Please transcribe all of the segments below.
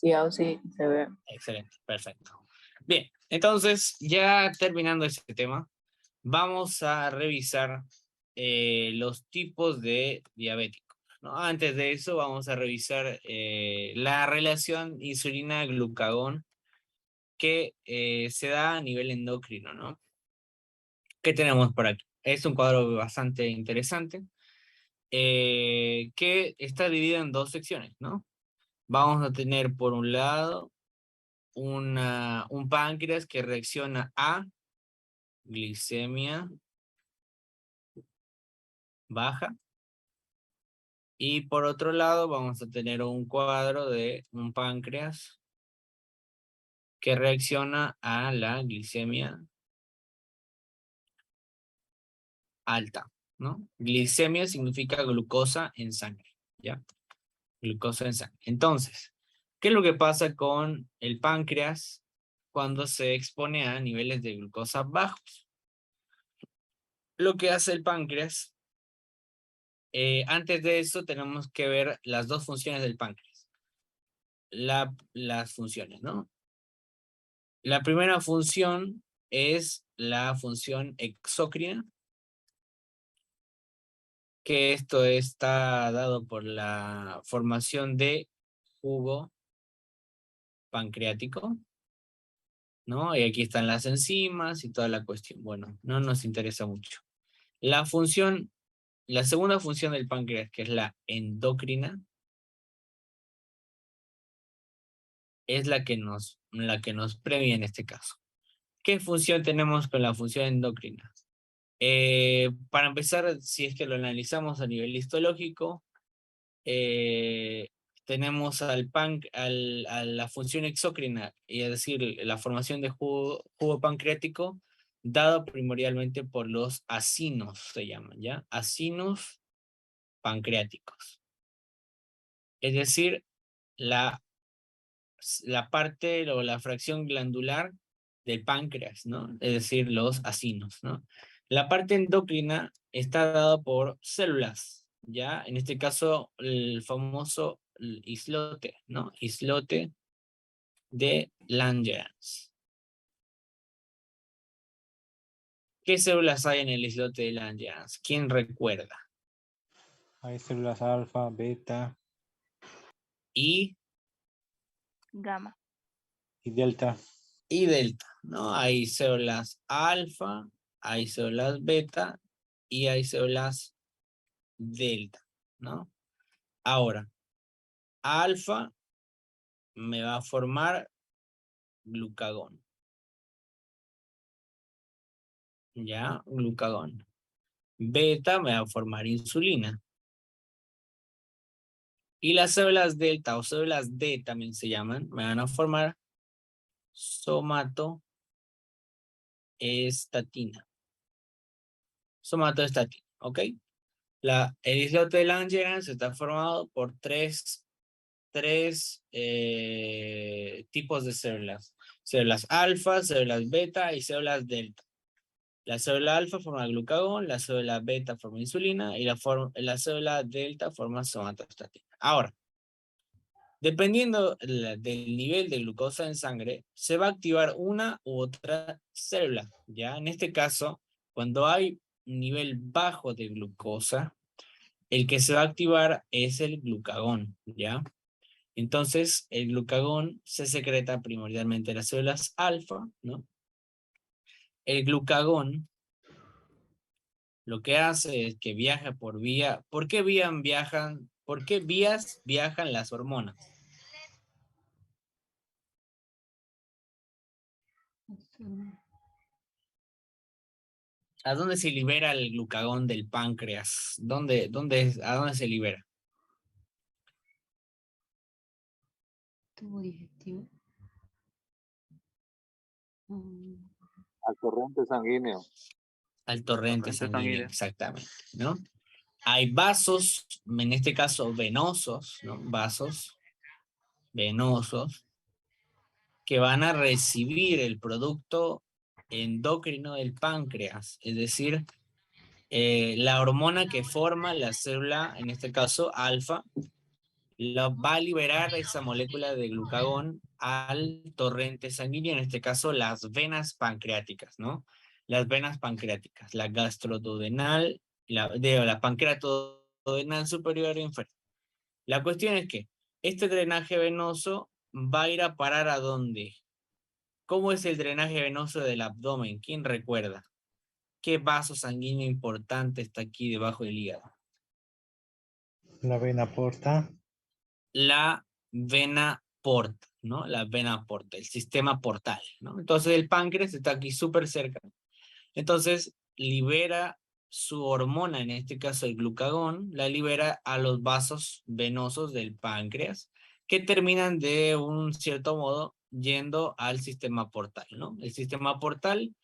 Sí, aún sí se ve. Excelente, perfecto. Bien, entonces ya terminando este tema, vamos a revisar los tipos de diabéticos, ¿no? Antes de eso vamos a revisar la relación insulina-glucagón que se da a nivel endocrino, ¿no? ¿Qué tenemos por aquí? Es un cuadro bastante interesante que está dividido en dos secciones, ¿no? Vamos a tener por un lado un páncreas que reacciona a glicemia baja. Y por otro lado vamos a tener un cuadro de un páncreas que reacciona a la glicemia alta, ¿no? Glicemia significa glucosa en sangre, ¿ya? Glucosa en sangre. Entonces, ¿qué es lo que pasa con el páncreas cuando se expone a niveles de glucosa bajos? Lo que hace el páncreas, antes de eso tenemos que ver las dos funciones del páncreas. Las funciones, ¿no? La primera función es la función exócrina, que esto está dado por la formación de jugo pancreático, ¿no? Y aquí están las enzimas y toda la cuestión. Bueno, no nos interesa mucho. La segunda función del páncreas, que es la endocrina, es la que nos premia en este caso. ¿Qué función tenemos con la función endocrina? Para empezar, si es que lo analizamos a nivel histológico, tenemos a la función exócrina, y es decir, la formación de jugo pancreático, dado primordialmente por los acinos, se llaman, ¿ya? Acinos pancreáticos. Es decir, la parte o la fracción glandular del páncreas, ¿no? Es decir, los acinos, ¿no? La parte endocrina está dada por células, ¿ya? En este caso, el famoso islote, ¿no? Islote de Langerhans. ¿Qué células hay en el islote de Langerhans? ¿Quién recuerda? Hay células alfa, beta Y Gamma. y delta. y delta, ¿no? Hay células alfa, hay células beta y hay células delta, ¿no? Ahora, alfa me va a formar glucagón. ¿Ya? Glucagón. Beta me va a formar insulina. Y las células delta o células D también se llaman, me van a formar somatoestatina. Somatoestatina, ¿ok? El islote de Langerhans está formado por tres tipos de células. Células alfa, células beta y células delta. La célula alfa forma glucagón, la célula beta forma insulina y la célula delta forma somatostatina. Ahora, dependiendo del nivel de glucosa en sangre, se va a activar una u otra célula. ¿Ya? En este caso, cuando hay un nivel bajo de glucosa, el que se va a activar es el glucagón. ¿Ya? Entonces, el glucagón se secreta primordialmente en las células alfa, ¿no? El glucagón lo que hace es que viaja por vía. ¿Por qué vías viajan las hormonas? ¿A dónde se libera el glucagón del páncreas? ¿A dónde se libera? Tubo digestivo. Al torrente sanguíneo. Al torrente Torrente sanguíneo, sanguíneo. exactamente, ¿no? Hay vasos, en este caso venosos, ¿no? Vasos venosos que van a recibir el producto endocrino del páncreas, es decir, la hormona que forma la célula, en este caso alfa, va a liberar esa molécula de glucagón al torrente sanguíneo, en este caso las venas pancreáticas, ¿no? Las venas pancreáticas, la gastroduodenal, la pancreatoduodenal superior e inferior. La cuestión es que este drenaje venoso va a ir a parar ¿a dónde? ¿Cómo es el drenaje venoso del abdomen? ¿Quién recuerda? ¿Qué vaso sanguíneo importante está aquí debajo del hígado? La vena porta. La vena porta, ¿no? La vena porta, el sistema portal, ¿no? Entonces el páncreas está aquí súper cerca. Entonces libera su hormona, en este caso el glucagón, la libera a los vasos venosos del páncreas, que terminan de un cierto modo yendo al sistema portal, ¿no? El sistema portal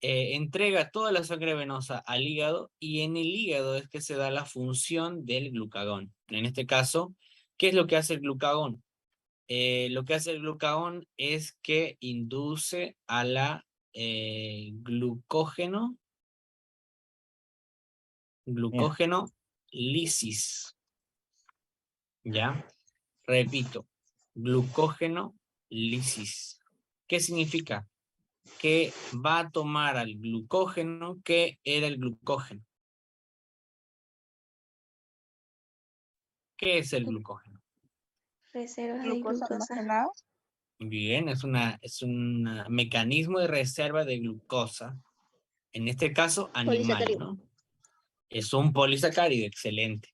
entrega toda la sangre venosa al hígado y en el hígado es que se da la función del glucagón. En este caso, ¿qué es lo que hace el glucagón? Lo que hace el glucagón es que induce a la glucógeno lisis. ¿Ya? Repito, glucógeno lisis. ¿Qué significa? Que va a tomar al glucógeno. ¿Qué era el glucógeno? ¿Qué es el glucógeno? Reservas de Glucosa glucosa. almacenada. Bien, es un mecanismo de reserva de glucosa, en este caso animal, Polisacárido. ¿no? Es un polisacárido, excelente,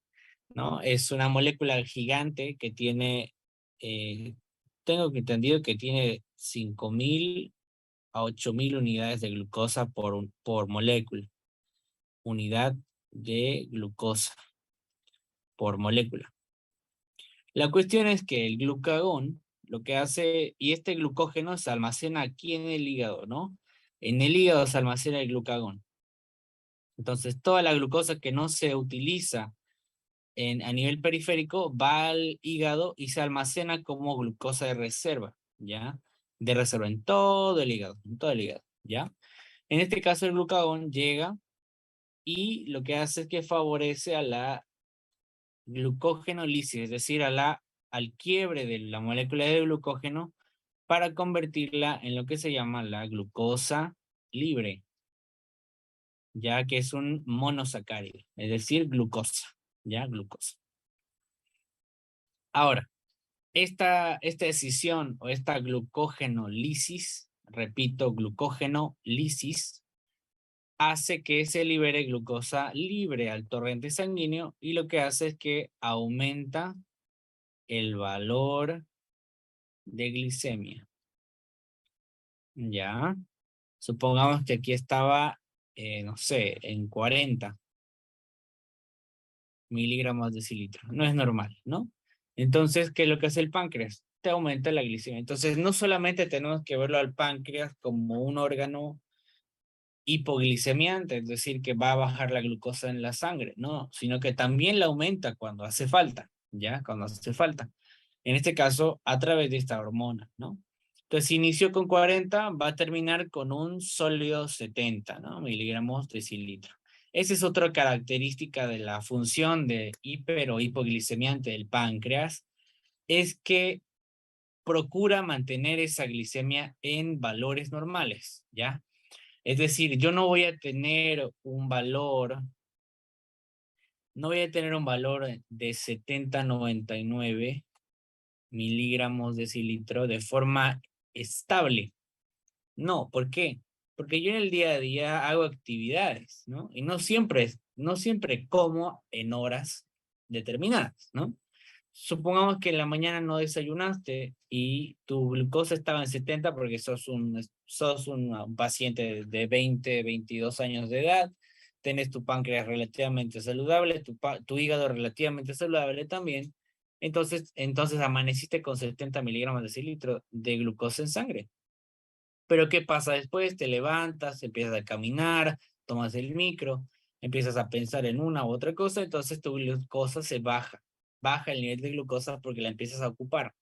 ¿no? Es una molécula gigante que tiene, tengo entendido que tiene 5.000 a 8.000 unidades de glucosa por molécula. Unidad de glucosa por molécula. La cuestión es que el glucagón lo que hace, y este glucógeno se almacena aquí en el hígado, ¿no? En el hígado se almacena el glucagón. Entonces, toda la glucosa que no se utiliza a nivel periférico va al hígado y se almacena como glucosa de reserva, ¿ya? De reserva en todo el hígado, ¿ya? En este caso, el glucagón llega y lo que hace es que favorece a la glucógenolisis, es decir, al quiebre de la molécula de glucógeno para convertirla en lo que se llama la glucosa libre, ya que es un monosacárido, es decir, glucosa, ya, glucosa. Ahora, esta decisión o esta glucógenolisis, repito, glucógenolisis, hace que se libere glucosa libre al torrente sanguíneo y lo que hace es que aumenta el valor de glicemia. Ya, supongamos que aquí estaba, no sé, en 40 miligramos de decilitro. No es normal, ¿no? Entonces, ¿qué es lo que hace el páncreas? Te aumenta la glicemia. Entonces, no solamente tenemos que verlo al páncreas como un órgano hipoglicemiante, es decir, que va a bajar la glucosa en la sangre, no, sino que también la aumenta cuando hace falta, ¿ya? Cuando hace falta. En este caso, a través de esta hormona, ¿no? Entonces, si inició con 40, va a terminar con un sólido 70, ¿no? Miligramos de decilitro. Esa es otra característica de la función de hiper o hipoglicemiante del páncreas, es que procura mantener esa glicemia en valores normales, ¿ya? Es decir, yo no voy a tener un valor, de 70 a 99 miligramos de decilitro de forma estable. No, ¿por qué? Porque yo en el día a día hago actividades, ¿no? Y no siempre como en horas determinadas, ¿no? Supongamos que en la mañana no desayunaste y tu glucosa estaba en 70 porque sos un paciente de 20, 22 años de edad, tenés tu páncreas relativamente saludable, tu hígado relativamente saludable también, entonces amaneciste con 70 miligramos de decilitro de glucosa en sangre. Pero ¿qué pasa después? Te levantas, empiezas a caminar, tomas el micro, empiezas a pensar en una u otra cosa, entonces tu glucosa se baja el nivel de glucosa porque la empiezas a ocupar.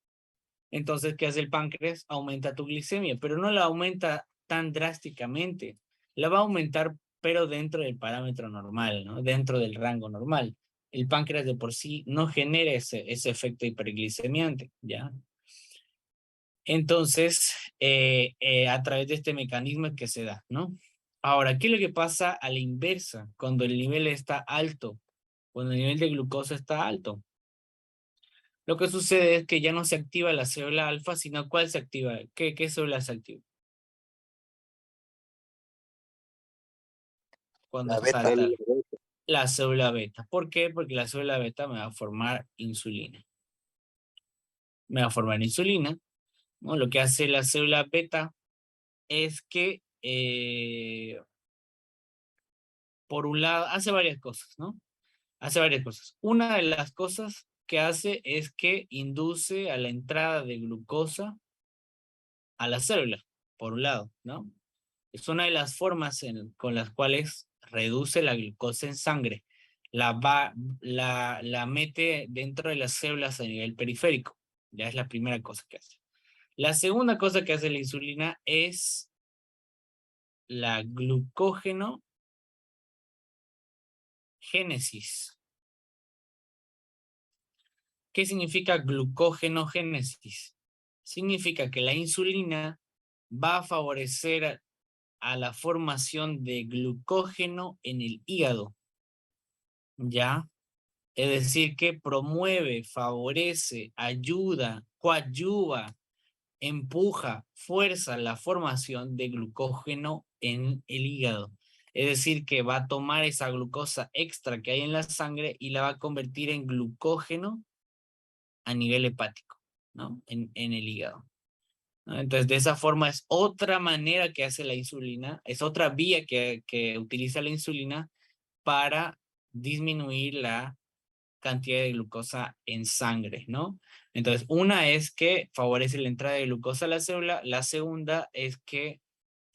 Entonces, ¿qué hace el páncreas? Aumenta tu glicemia, pero no la aumenta tan drásticamente. La va a aumentar, pero dentro del parámetro normal, ¿no? Dentro del rango normal. el páncreas de por sí no genera ese efecto hiperglicemiante, ¿ya? Entonces, a través de este mecanismo que se da, ¿no? Ahora, ¿qué es lo que pasa a la inversa cuando el nivel está alto? Cuando el nivel de glucosa está alto. Lo que sucede es que ya no se activa la célula alfa, sino ¿cuál se activa? ¿Qué célula se activa? Cuando La está beta. alta. Célula beta. La célula beta. ¿Por qué? Porque la célula beta me va a formar insulina. Me va a formar insulina, ¿no? Lo que hace la célula beta es que, por un lado, hace varias cosas, ¿no? Hace varias cosas. Una de las cosas que hace es que induce a la entrada de glucosa a la célula, por un lado, ¿no? Es una de las formas con las cuales reduce la glucosa en sangre. La mete dentro de las células a nivel periférico. Ya es la primera cosa que hace. La segunda cosa que hace la insulina es la glucógeno génesis. ¿Qué significa glucógenogénesis? Significa que la insulina va a favorecer a la formación de glucógeno en el hígado, ¿ya? Es decir, que promueve, favorece, ayuda, coadyuva, empuja, fuerza la formación de glucógeno en el hígado. Es decir, que va a tomar esa glucosa extra que hay en la sangre y la va a convertir en glucógeno a nivel hepático, ¿no? En el hígado, ¿no? Entonces, de esa forma es otra manera que hace la insulina, es otra vía que utiliza la insulina para disminuir la cantidad de glucosa en sangre, ¿no? Entonces, una es que favorece la entrada de glucosa a la célula, la segunda es que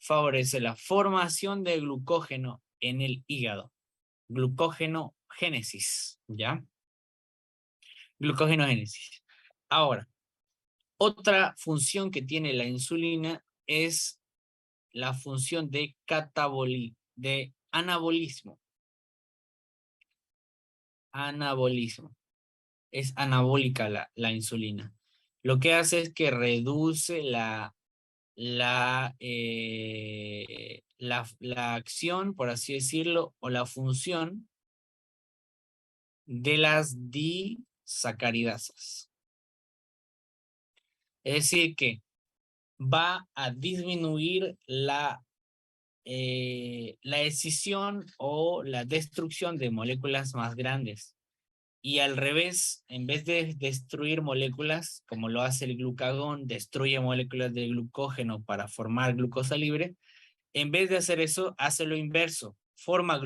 favorece la formación de glucógeno en el hígado. Glucógeno génesis, ¿ya? Glucógeno génesis. Ahora, otra función que tiene la insulina es la función de de anabolismo. Anabolismo. Es anabólica la insulina. Lo que hace es que reduce la acción, por así decirlo, o la función de las disacaridasas. Es decir, que va a disminuir la escisión o la destrucción de moléculas más grandes. Y al revés, en vez de destruir moléculas, como lo hace el glucagón, destruye moléculas de glucógeno para formar glucosa libre, en vez de hacer eso, hace lo inverso, forma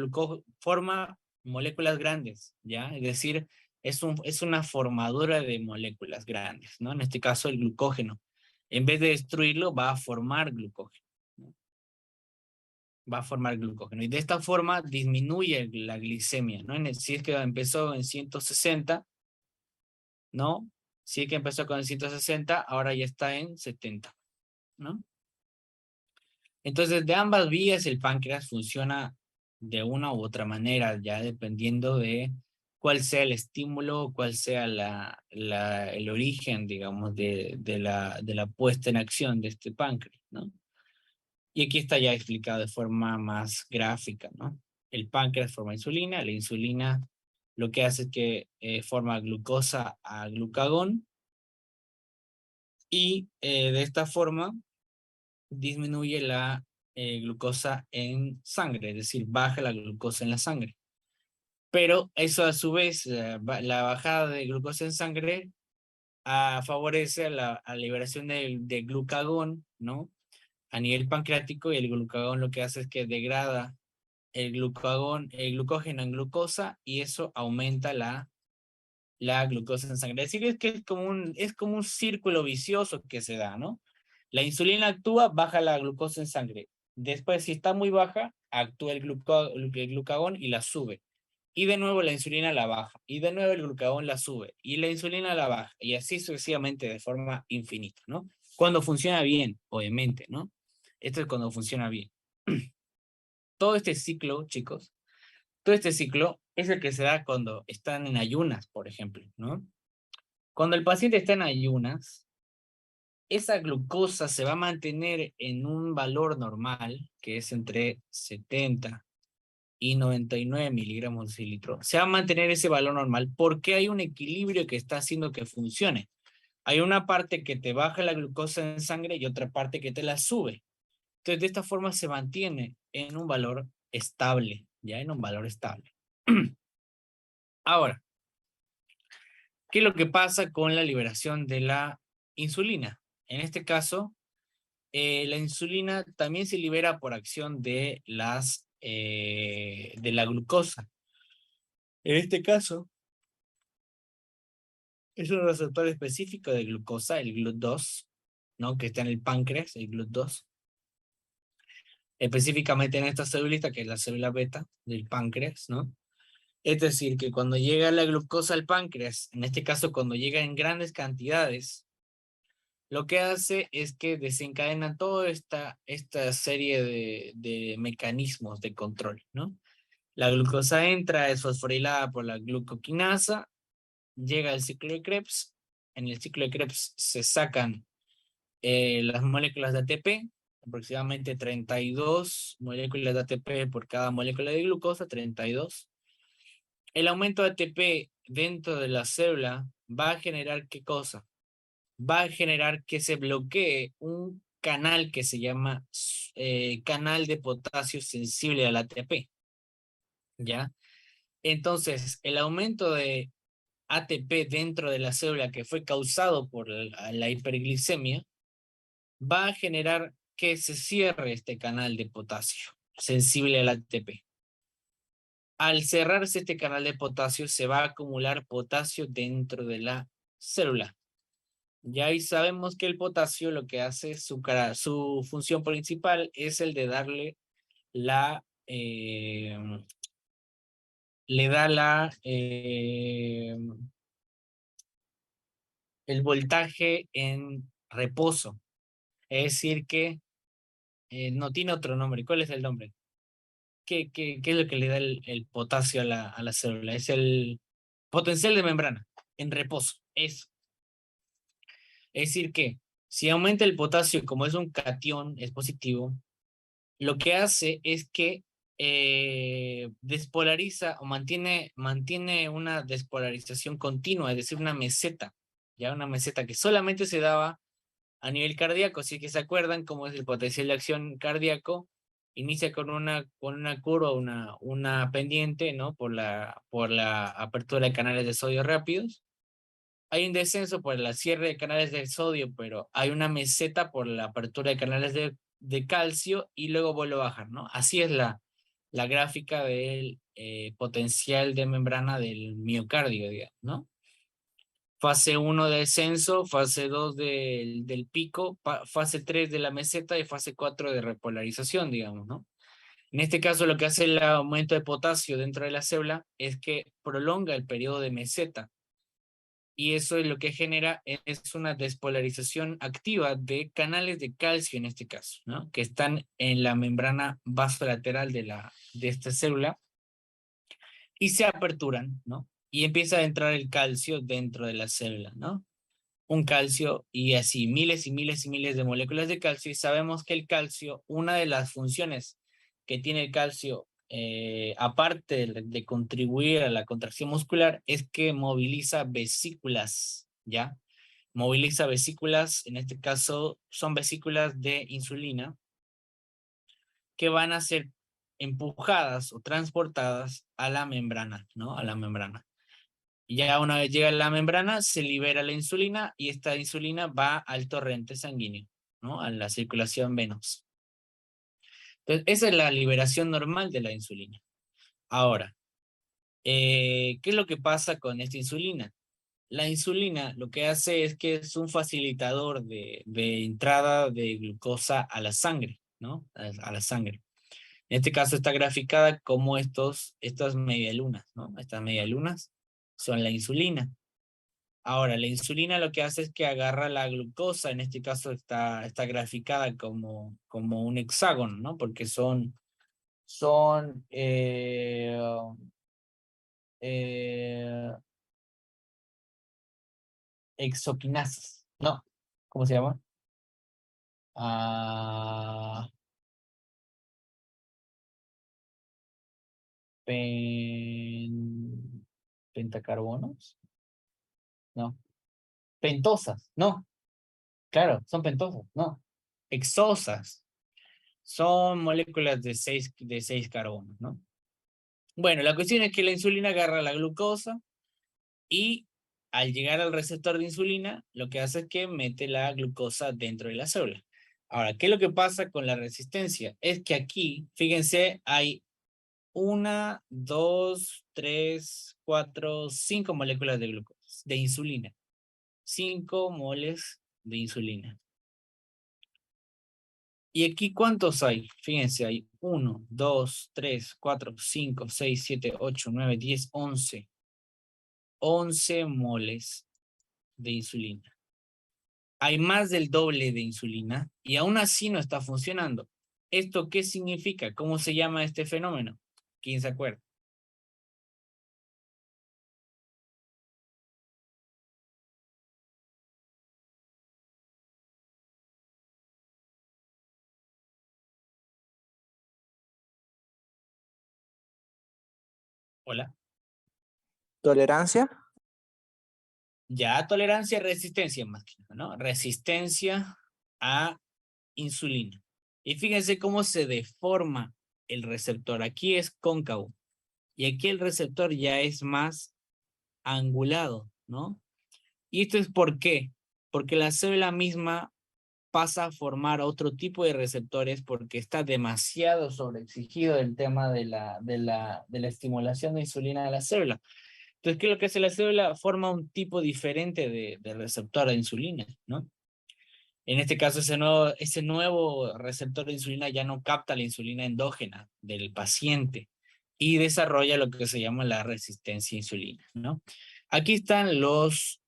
moléculas grandes, ¿ya? Es decir, es una formadora de moléculas grandes, ¿no? En este caso, el glucógeno. En vez de destruirlo, va a formar glucógeno, ¿no? Va a formar glucógeno. Y de esta forma disminuye la glicemia, ¿no? Si es que empezó en 160, ¿no? Si es que empezó con 160, ahora ya está en 70, ¿no? Entonces, de ambas vías el páncreas funciona de una u otra manera, ya dependiendo de cuál sea el estímulo, cuál sea el origen, digamos, de la puesta en acción de este páncreas, ¿no? Y aquí está ya explicado de forma más gráfica, ¿no? El páncreas forma insulina, la insulina lo que hace es que forma glucosa a glucagón y de esta forma disminuye la glucosa en sangre, es decir, baja la glucosa en la sangre. Pero eso a su vez, la bajada de glucosa en sangre favorece a la liberación de glucagón, ¿no? A nivel pancreático, y el glucagón lo que hace es que degrada el glucógeno en glucosa y eso aumenta la glucosa en sangre. Es decir, es que es como un círculo vicioso que se da, ¿no? La insulina actúa, baja la glucosa en sangre. Después, si está muy baja, actúa el glucagón y la sube. Y de nuevo la insulina la baja. Y de nuevo el glucagón la sube. Y la insulina la baja. Y así sucesivamente de forma infinita, ¿no? Cuando funciona bien, obviamente, ¿no? Esto es cuando funciona bien. Todo este ciclo, chicos, todo este ciclo es el que se da cuando están en ayunas, por ejemplo, ¿no? Cuando el paciente está en ayunas, esa glucosa se va a mantener en un valor normal, que es entre 70 y 99 miligramos de cilitro. Se va a mantener ese valor normal porque hay un equilibrio que está haciendo que funcione. Hay una parte que te baja la glucosa en sangre y otra parte que te la sube. Entonces, de esta forma se mantiene en un valor estable, ya en un valor estable. Ahora, ¿qué es lo que pasa con la liberación de la insulina? En este caso, la insulina también se libera por acción de la glucosa. En este caso, es un receptor específico de glucosa, el GLUT2, ¿no? Que está en el páncreas, el GLUT2. Específicamente en esta célula, que es la célula beta del páncreas, ¿no? Es decir, que cuando llega la glucosa al páncreas, en este caso cuando llega en grandes cantidades, lo que hace es que desencadena toda esta serie de mecanismos de control, ¿no? La glucosa entra, es fosforilada por la glucoquinasa, llega al ciclo de Krebs, en el ciclo de Krebs se sacan las moléculas de ATP, aproximadamente 32 moléculas de ATP por cada molécula de glucosa, 32. El aumento de ATP dentro de la célula va a generar ¿qué cosa? Va a generar que se bloquee un canal que se llama canal de potasio sensible al ATP, ¿ya? Entonces, el aumento de ATP dentro de la célula que fue causado por la hiperglicemia va a generar que se cierre este canal de potasio sensible al ATP. Al cerrarse este canal de potasio, se va a acumular potasio dentro de la célula. Ya ahí sabemos que el potasio lo que hace, su función principal es el de darle el voltaje en reposo. Es decir que no tiene otro nombre. ¿Cuál es el nombre? ¿Qué es lo que le da el potasio a la célula? Es el potencial de membrana en reposo. Eso. Es decir que si aumenta el potasio, como es un catión, es positivo, lo que hace es que despolariza o mantiene una despolarización continua, es decir, una meseta, ya una meseta que solamente se daba a nivel cardíaco. Si que se acuerdan cómo es el potencial de acción cardíaco, inicia con una curva, una pendiente, ¿no? Por la apertura de canales de sodio rápidos. Hay un descenso por el cierre de canales de sodio, pero hay una meseta por la apertura de canales de calcio y luego vuelve a bajar, ¿no? Así es la gráfica del potencial de membrana del miocardio, digamos, ¿no? Fase 1 de descenso, fase 2 del pico, fase 3 de la meseta y fase 4 de repolarización, digamos, ¿no? En este caso, lo que hace el aumento de potasio dentro de la célula es que prolonga el periodo de meseta. Y eso es lo que genera es una despolarización activa de canales de calcio en este caso, ¿no? Que están en la membrana vasolateral de esta célula y se aperturan, ¿no? Y empieza a entrar el calcio dentro de la célula, ¿no? Un calcio y así miles y miles y miles de moléculas de calcio, y sabemos que el calcio, una de las funciones que tiene el calcio, aparte de contribuir a la contracción muscular, es que moviliza vesículas, ¿ya? Moviliza vesículas, en este caso son vesículas de insulina, que van a ser empujadas o transportadas a la membrana, ¿no? A la membrana. Ya una vez llega a la membrana, se libera la insulina y esta insulina va al torrente sanguíneo, ¿no? A la circulación venosa. Entonces, esa es la liberación normal de la insulina. Ahora, ¿qué es lo que pasa con esta insulina? La insulina lo que hace es que es un facilitador de entrada de glucosa a la sangre, ¿no? A la sangre. En este caso está graficada como estas medialunas, ¿no? Estas medialunas son la insulina. Ahora, la insulina lo que hace es que agarra la glucosa, en este caso está graficada como un hexágono, ¿no? Porque son exoquinasas. No, ¿cómo se llama? Ah, pentacarbonos. No. Pentosas. No. Claro, son pentosas. No. Exosas. Son moléculas de 6 carbonos, ¿no? Bueno, la cuestión es que la insulina agarra la glucosa y al llegar al receptor de insulina, lo que hace es que mete la glucosa dentro de la célula. Ahora, ¿qué es lo que pasa con la resistencia? Es que aquí, fíjense, hay 1, 2, 3, 4, 5 moléculas de glucosa, de insulina. 5 moles de insulina. ¿Y aquí cuántos hay? Fíjense, hay 1, 2, 3, 4, 5, 6, 7, 8, 9, 10, 11. 11 moles de insulina. Hay más del doble de insulina y aún así no está funcionando. ¿Esto qué significa? ¿Cómo se llama este fenómeno? ¿Quién se acuerda? Hola. ¿Tolerancia? Ya tolerancia, resistencia más que nada, ¿no? Resistencia a insulina. Y fíjense cómo se deforma el receptor. Aquí es cóncavo y aquí el receptor ya es más angulado, ¿no? ¿Y esto es por qué? Porque la célula misma pasa a formar otro tipo de receptores porque está demasiado sobreexigido el tema de la estimulación de insulina de la célula. Entonces, ¿qué es lo que hace la célula? Forma un tipo diferente de receptor de insulina, ¿no? En este caso, ese nuevo receptor de insulina ya no capta la insulina endógena del paciente y desarrolla lo que se llama la resistencia a insulina, ¿no? Aquí están los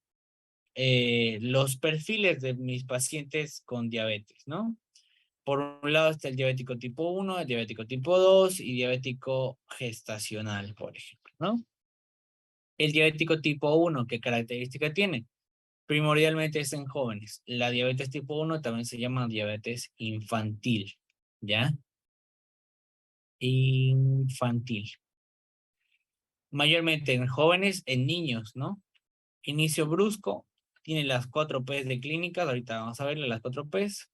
perfiles de mis pacientes con diabetes, ¿no? Por un lado está el diabético tipo 1, el diabético tipo 2 y diabético gestacional, por ejemplo, ¿no? El diabético tipo 1, ¿qué característica tiene? Primordialmente es en jóvenes. La diabetes tipo 1 también se llama diabetes infantil, ¿ya? Infantil. Mayormente en jóvenes, en niños, ¿no? Inicio brusco, tiene las 4 P's de clínicas, ahorita vamos a ver las 4 P's.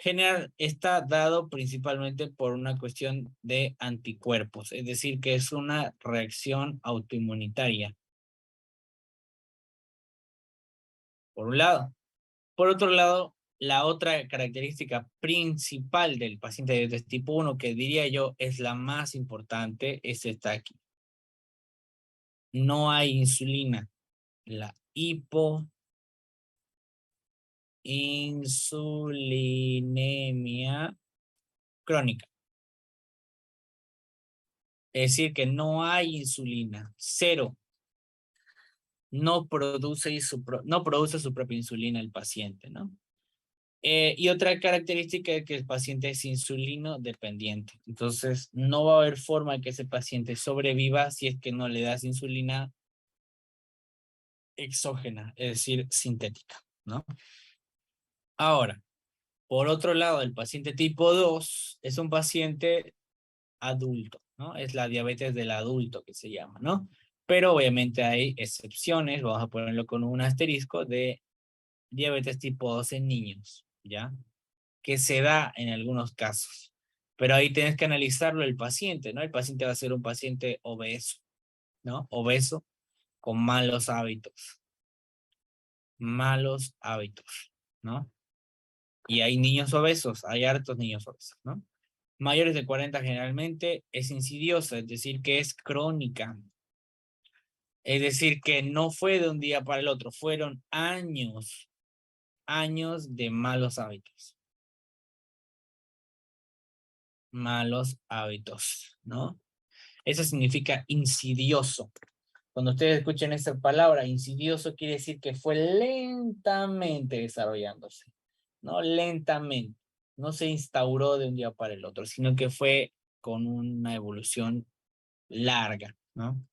General está dado principalmente por una cuestión de anticuerpos, es decir, que es una reacción autoinmunitaria. Por un lado. Por otro lado, la otra característica principal del paciente de diabetes tipo 1, que diría yo es la más importante, es esta aquí. No hay insulina. La hipoinsulinemia crónica. Es decir, que no hay insulina. Cero. No produce su propia insulina el paciente, ¿no? Y otra característica es que el paciente es insulino dependiente. Entonces, no va a haber forma de que ese paciente sobreviva si es que no le das insulina exógena, es decir, sintética, ¿no? Ahora, por otro lado, el paciente tipo 2 es un paciente adulto, ¿no? Es la diabetes del adulto que se llama, ¿no? Pero obviamente hay excepciones, vamos a ponerlo con un asterisco, de diabetes tipo 2 en niños, ¿ya? Que se da en algunos casos. Pero ahí tienes que analizarlo el paciente, ¿no? El paciente va a ser un paciente obeso, ¿no? Obeso con malos hábitos. Malos hábitos, ¿no? Y hay niños obesos, hay hartos niños obesos, ¿no? Mayores de 40 generalmente es insidiosa, es decir, que es crónica. Es decir, que no fue de un día para el otro, fueron años de malos hábitos. Malos hábitos, ¿no? Eso significa insidioso. Cuando ustedes escuchen esa palabra, insidioso, quiere decir que fue lentamente desarrollándose, ¿no? Lentamente. No se instauró de un día para el otro, sino que fue con una evolución larga, ¿no?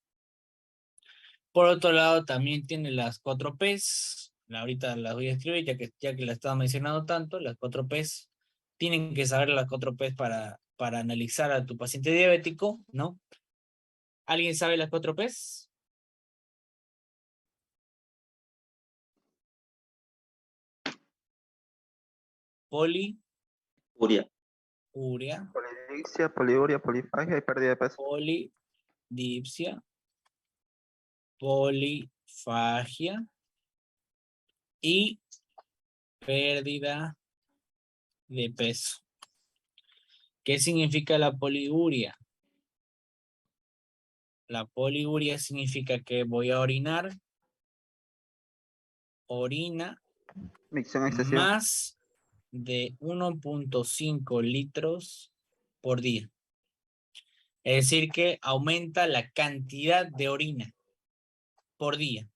Por otro lado, también tiene las 4 P's. Ahorita las voy a escribir, ya que la estaba mencionando tanto, las 4 P's. Tienen que saber las 4 P's para analizar a tu paciente diabético, ¿no? ¿Alguien sabe las 4 P's? Poli, Uria. urea, Polidipsia, poliuria, polifagia y pérdida de peso. polidipsia, polifagia y pérdida de peso. ¿Qué significa la poliuria? La poliuria significa que voy a orinar, orina Micción excesiva. más de 1.5 litros por día. Es decir, que aumenta la cantidad de orina por día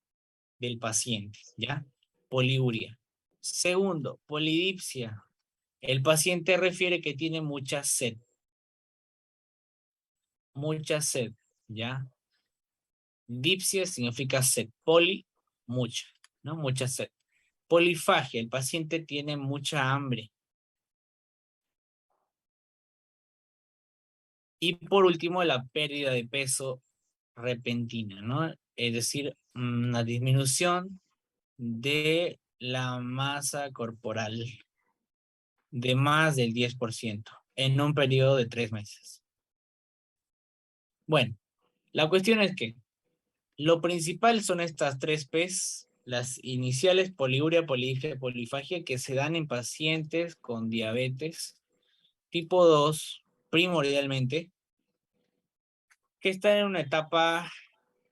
del paciente, ¿ya? Poliuria. Segundo, polidipsia. El paciente refiere que tiene mucha sed. Mucha sed, ¿ya? Dipsia significa sed. Poli, mucha, ¿no? Mucha sed. Polifagia, el paciente tiene mucha hambre. Y por último, la pérdida de peso repentina, ¿no? Es decir, una disminución de la masa corporal de más del 10% en un periodo de 3 meses. Bueno, la cuestión es que lo principal son estas 3 P's, las iniciales, poliuria, polidipsia, polifagia, que se dan en pacientes con diabetes tipo 2, primordialmente, que están en una etapa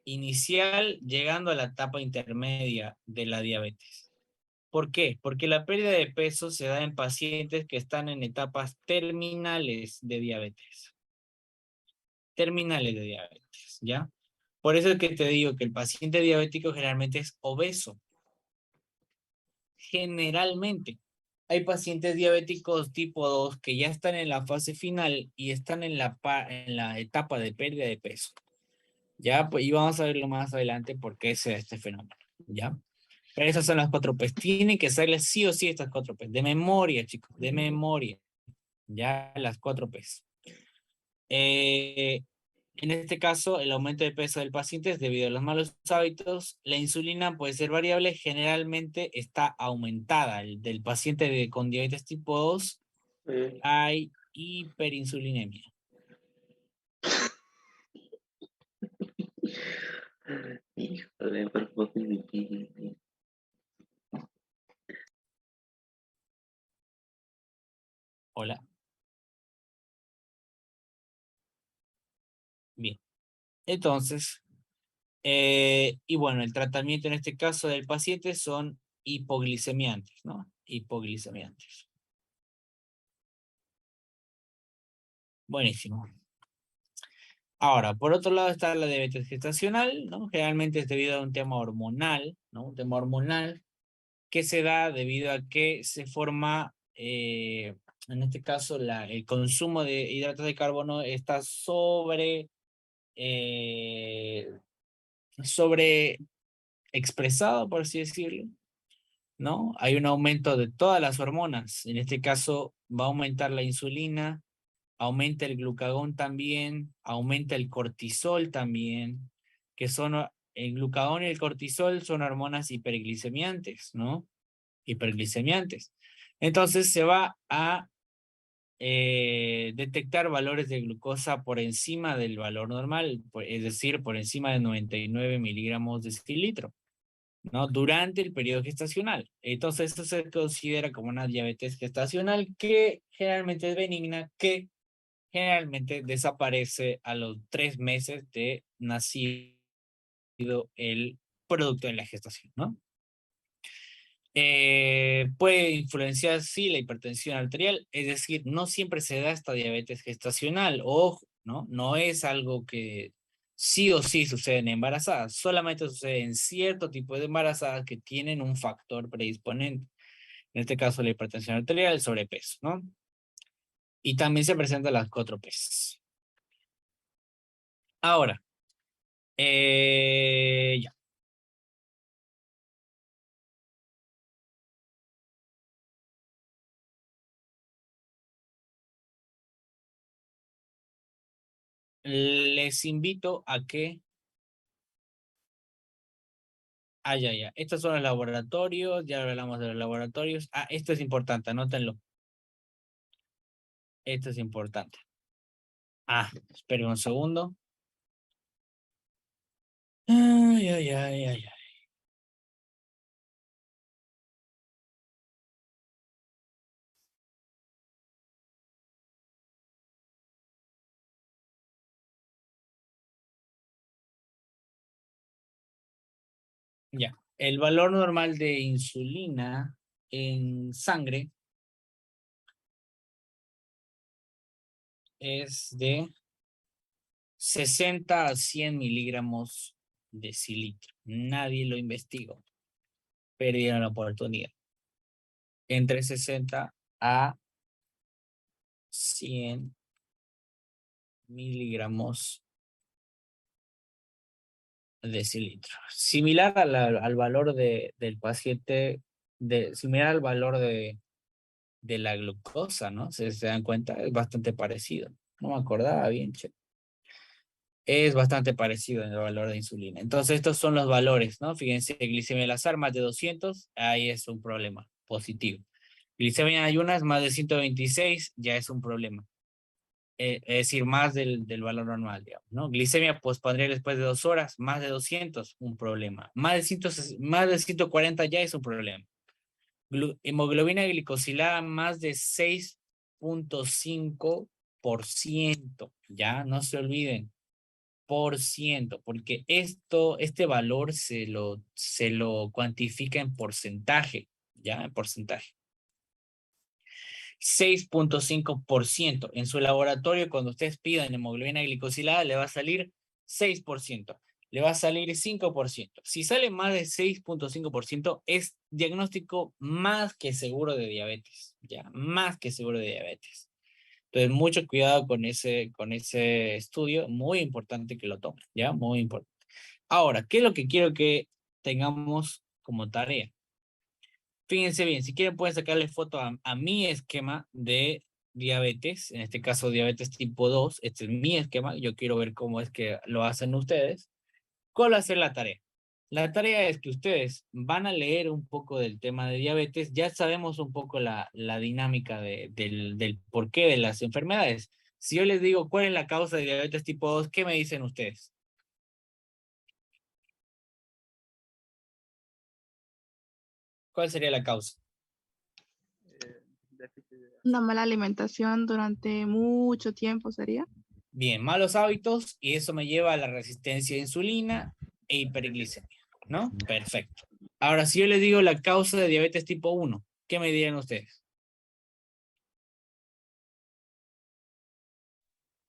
inicial llegando a la etapa intermedia de la diabetes. ¿Por qué? Porque la pérdida de peso se da en pacientes que están en etapas terminales de diabetes. Terminales de diabetes, ¿ya? Por eso es que te digo que el paciente diabético generalmente es obeso. Generalmente. Hay pacientes diabéticos tipo 2 que ya están en la fase final y están en la etapa de pérdida de peso. Ya, pues, y vamos a verlo más adelante por qué se da este fenómeno, ¿ya? Pero esas son las 4 P's. Tienen que saberles sí o sí estas 4 P's. De memoria, chicos, de memoria. Ya las 4 P's. En este caso, el aumento de peso del paciente es debido a los malos hábitos. La insulina puede ser variable, generalmente está aumentada. El del paciente con diabetes tipo 2 hay hiperinsulinemia. Híjole, pero fue muy difícil. Hola. Bien. Entonces, y bueno, el tratamiento en este caso del paciente son hipoglicemiantes, ¿no? Hipoglicemiantes. Buenísimo. Ahora, por otro lado está la diabetes gestacional, ¿no? Generalmente es debido a un tema hormonal, ¿no? Un tema hormonal que se da debido a que se forma, en este caso, el consumo de hidratos de carbono está sobre expresado, por así decirlo, ¿no? Hay un aumento de todas las hormonas. En este caso, va a aumentar la insulina, aumenta el glucagón también, aumenta el cortisol también, que son el glucagón y el cortisol son hormonas hiperglicemiantes, ¿no? Hiperglicemiantes. Entonces se va a detectar valores de glucosa por encima del valor normal, es decir, por encima de 99 miligramos de cilitro, ¿no? Durante el periodo gestacional. Entonces eso se considera como una diabetes gestacional que generalmente es benigna, que generalmente desaparece a los 3 meses de nacido el producto de la gestación, ¿no? Puede influenciar, sí, la hipertensión arterial, es decir, no siempre se da esta diabetes gestacional, ojo, ¿no? No es algo que sí o sí sucede en embarazadas, solamente sucede en cierto tipo de embarazadas que tienen un factor predisponente, en este caso la hipertensión arterial, el sobrepeso, ¿no? Y también se presentan las 4 P's. Ahora, ya. les invito a que... ya. Estos son los laboratorios, ya hablamos de los laboratorios. Esto es importante, anótenlo. Esto es importante. Esperen un segundo. Ay. Ya. El valor normal de insulina en sangre es de 60 a 100 miligramos de cilitro. Nadie lo investigó. Perdieron la oportunidad. Entre 60 a 100 miligramos de cilitro. Similar al valor del paciente, similar al valor de la glucosa, ¿no? Se dan cuenta, es bastante parecido. No me acordaba bien, che. Es bastante parecido en el valor de insulina. Entonces, estos son los valores, ¿no? Fíjense, glicemia al azar más de 200, ahí es un problema positivo. Glicemia en ayunas más de 126, ya es un problema. Es decir, más del valor normal, digamos, ¿no? Glicemia postprandial después de 2 horas, más de 200, un problema. Más de 140 ya es un problema. Hemoglobina glicosilada más de 6.5%, ya, no se olviden, porque este valor se lo cuantifica en porcentaje, ya, en porcentaje. 6.5%. En su laboratorio, cuando ustedes pidan hemoglobina glicosilada, le va a salir 6%. Le va a salir 5%. Si sale más de 6.5%, es diagnóstico más que seguro de diabetes. Ya, más que seguro de diabetes. Entonces, mucho cuidado con ese estudio. Muy importante que lo tomen. Ya, muy importante. Ahora, ¿qué es lo que quiero que tengamos como tarea? Fíjense bien, si quieren pueden sacarle foto a mi esquema de diabetes, en este caso diabetes tipo 2, este es mi esquema, yo quiero ver cómo es que lo hacen ustedes. ¿Cuál va a ser la tarea? La tarea es que ustedes van a leer un poco del tema de diabetes, ya sabemos un poco la dinámica del porqué de las enfermedades. Si yo les digo cuál es la causa de diabetes tipo 2, ¿qué me dicen ustedes? ¿Cuál sería la causa? Una mala alimentación durante mucho tiempo sería. Bien, malos hábitos y eso me lleva a la resistencia a insulina e hiperglicemia, ¿no? Perfecto. Ahora, si yo les digo la causa de diabetes tipo 1, ¿qué me dirían ustedes?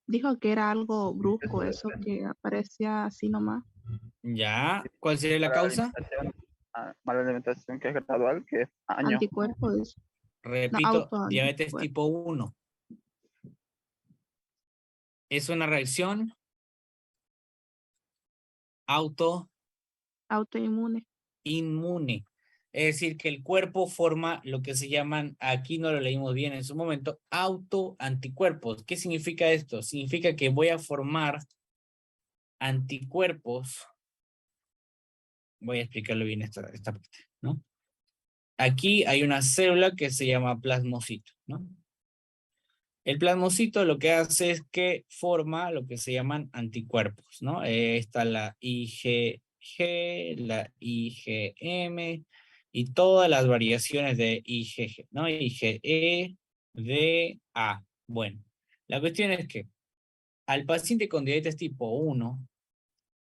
Dijo que era algo brusco, eso que aparecía así nomás. Ya, ¿cuál sería la causa? Mala alimentación que es gradual, que es año. Anticuerpos. Repito, diabetes tipo 1. Es una reacción autoinmune. Inmune. Es decir, que el cuerpo forma lo que se llaman, aquí no lo leímos bien en su momento, autoanticuerpos. ¿Qué significa esto? Significa que voy a formar anticuerpos. Voy a explicarlo bien esta parte, ¿no? Aquí hay una célula que se llama plasmocito, ¿no? El plasmocito lo que hace es que forma lo que se llaman anticuerpos, ¿no? Está la IgG, la IgM y todas las variaciones de IgG, ¿no? IgE, D, A. Bueno, la cuestión es que al paciente con diabetes tipo 1,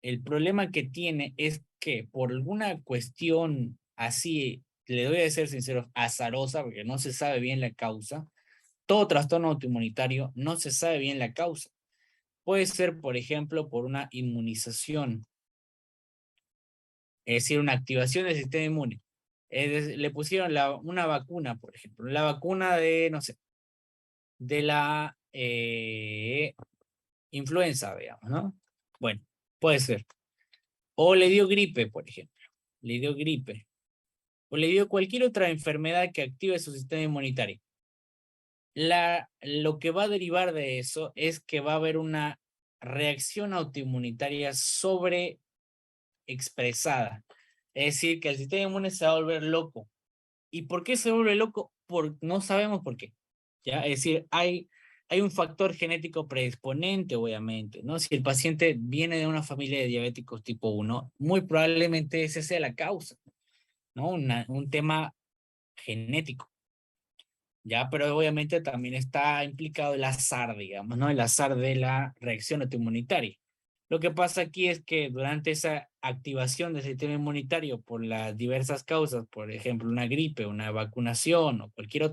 el problema que tiene es que por alguna cuestión así, le doy a ser sincero, azarosa, porque no se sabe bien la causa, todo trastorno autoinmunitario no se sabe bien la causa. Puede ser, por ejemplo, por una inmunización, es decir, una activación del sistema inmune. Le pusieron una vacuna, por ejemplo, la vacuna de, no sé, de la influenza, veamos, ¿no? Bueno, puede ser. O le dio gripe, por ejemplo. Le dio gripe. O le dio cualquier otra enfermedad que active su sistema inmunitario. Lo que va a derivar de eso es que va a haber una reacción autoinmunitaria sobreexpresada. Es decir, que el sistema inmune se va a volver loco. ¿Y por qué se vuelve loco? No sabemos por qué. ¿Ya? Es decir, hay un factor genético predisponente, obviamente, ¿no? Si el paciente viene de una familia de diabéticos tipo 1, muy probablemente esa sea la causa, ¿no? Un tema genético. Ya, pero obviamente también está implicado el azar, digamos, ¿no? El azar de la reacción autoinmunitaria. Lo que pasa aquí es que durante esa activación del sistema inmunitario por las diversas causas, por ejemplo, una gripe, una vacunación o cualquier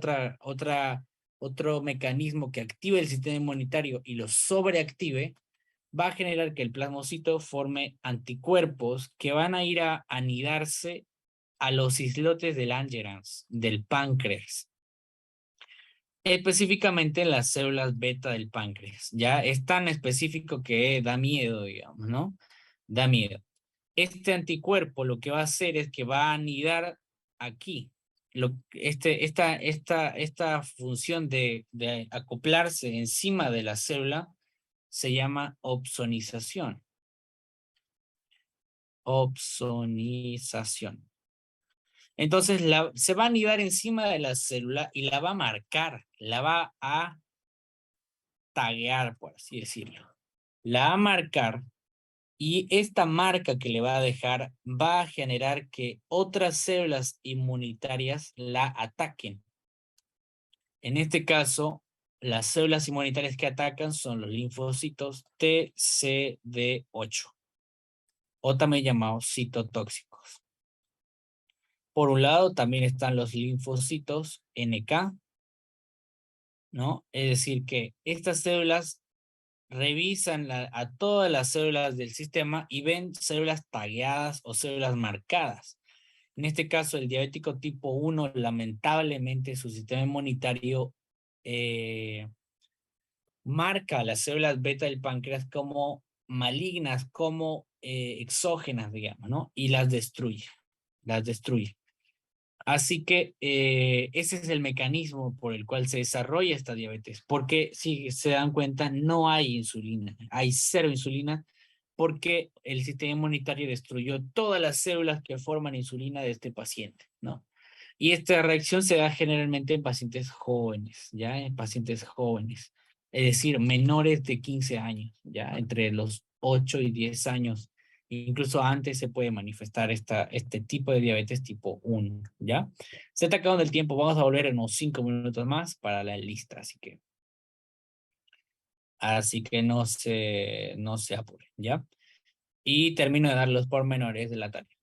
otro mecanismo que active el sistema inmunitario y lo sobreactive, va a generar que el plasmocito forme anticuerpos que van a ir a anidarse a los islotes del Langerhans, del páncreas. Específicamente en las células beta del páncreas. Ya es tan específico que da miedo, digamos, ¿no? Da miedo. Este anticuerpo lo que va a hacer es que va a anidar aquí. Esta función de acoplarse encima de la célula se llama opsonización. Opsonización. Entonces se va a anidar encima de la célula y la va a marcar, la va a taguear, por así decirlo. La va a marcar y esta marca que le va a dejar va a generar que otras células inmunitarias la ataquen. En este caso, las células inmunitarias que atacan son los linfocitos TCD8 o también llamados citotóxicos. Por un lado, también están los linfocitos NK, ¿no? Es decir, que estas células revisan a todas las células del sistema y ven células tagueadas o células marcadas. En este caso, el diabético tipo 1, lamentablemente, su sistema inmunitario marca las células beta del páncreas como malignas, como exógenas, digamos, ¿no? Y las destruye, Así que ese es el mecanismo por el cual se desarrolla esta diabetes, porque si se dan cuenta no hay insulina, hay cero insulina porque el sistema inmunitario destruyó todas las células que forman insulina de este paciente, ¿no? Y esta reacción se da generalmente en pacientes jóvenes, ¿ya? En pacientes jóvenes, es decir, menores de 15 años, ¿ya? Entre los 8 y 10 años. Incluso antes se puede manifestar este tipo de diabetes tipo 1, ¿ya? Se está acabando el tiempo, vamos a volver en unos 5 minutos más para la lista, así que no se apuren, ¿ya? Y termino de dar los pormenores de la tarea.